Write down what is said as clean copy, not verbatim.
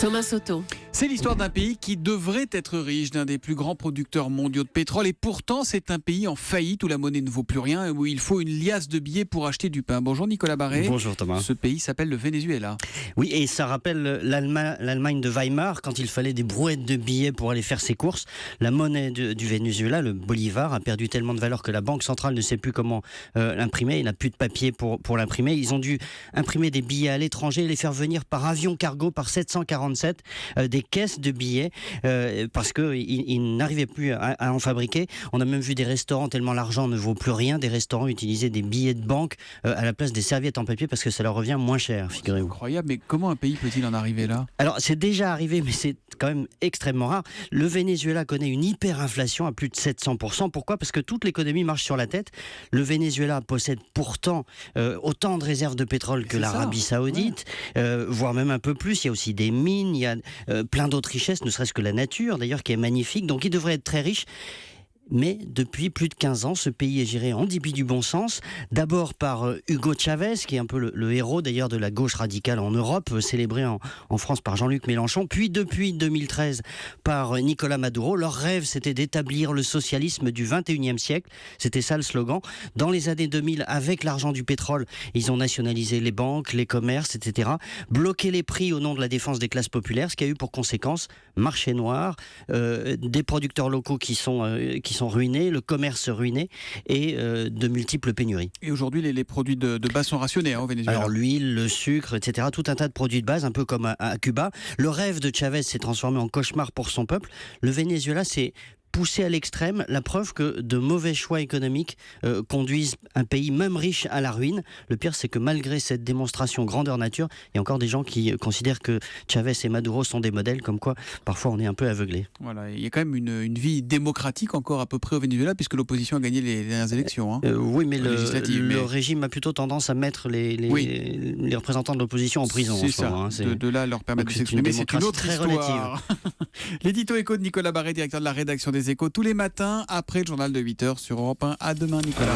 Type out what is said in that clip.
Thomas Soto. C'est l'histoire d'un pays qui devrait être riche, d'un des plus grands producteurs mondiaux de pétrole. Et pourtant, c'est un pays en faillite où la monnaie ne vaut plus rien et où il faut une liasse de billets pour acheter du pain. Bonjour Nicolas Barré. Bonjour Thomas. Ce pays s'appelle le Venezuela. Oui, et ça rappelle l'Allemagne de Weimar, quand il fallait des brouettes de billets pour aller faire ses courses. La monnaie du Venezuela, le bolivar, a perdu tellement de valeur que la banque centrale ne sait plus comment l'imprimer. Il n'a plus de papier pour l'imprimer. Ils ont dû imprimer des billets à l'étranger et les faire venir par avion cargo par 747, des caisses de billets, parce qu'ils n'arrivaient plus à en fabriquer. On a même vu des restaurants, tellement l'argent ne vaut plus rien, des restaurants utiliser des billets de banque à la place des serviettes en papier parce que ça leur revient moins cher, figurez-vous. Incroyable, mais comment un pays peut-il en arriver là ? Alors, c'est déjà arrivé, mais c'est quand même extrêmement rare. Le Venezuela connaît une hyperinflation à plus de 700%. Pourquoi ? Parce que toute l'économie marche sur la tête. Le Venezuela possède pourtant autant de réserves de pétrole que l'Arabie Saoudite, voire même un peu plus. Il y a aussi des mines, il y a plein d'autres richesses, ne serait-ce que la nature, d'ailleurs, qui est magnifique. Donc, il devrait être très riche. Mais depuis plus de 15 ans, ce pays est géré en dépit du bon sens. D'abord par Hugo Chavez, qui est un peu le héros d'ailleurs de la gauche radicale en Europe, célébré en France par Jean-Luc Mélenchon. Puis depuis 2013 par Nicolas Maduro. Leur rêve, c'était d'établir le socialisme du 21e siècle. C'était ça le slogan. Dans les années 2000, avec l'argent du pétrole, ils ont nationalisé les banques, les commerces, etc. Bloqué les prix au nom de la défense des classes populaires, ce qui a eu pour conséquence marché noir, des producteurs locaux qui sont ruinés, le commerce ruiné et de multiples pénuries. Et aujourd'hui, les produits de base sont rationnés au Venezuela. Alors l'huile, le sucre, etc. Tout un tas de produits de base, un peu comme à Cuba. Le rêve de Chavez s'est transformé en cauchemar pour son peuple. Le Venezuela, c'est poussé à l'extrême, la preuve que de mauvais choix économiques conduisent un pays même riche à la ruine. Le pire, c'est que malgré cette démonstration grandeur nature, il y a encore des gens qui considèrent que Chavez et Maduro sont des modèles, comme quoi parfois on est un peu aveuglé. Voilà, il y a quand même une vie démocratique encore à peu près au Venezuela, puisque l'opposition a gagné les dernières élections. Oui, mais le régime a plutôt tendance à mettre les représentants de l'opposition en prison. C'est ça, de là leur permettre de s'exprimer, c'est une autre histoire. L'édito écho de Nicolas Barré, directeur de la rédaction des Échos, tous les matins après le journal de 8h sur Europe 1. À demain Nicolas.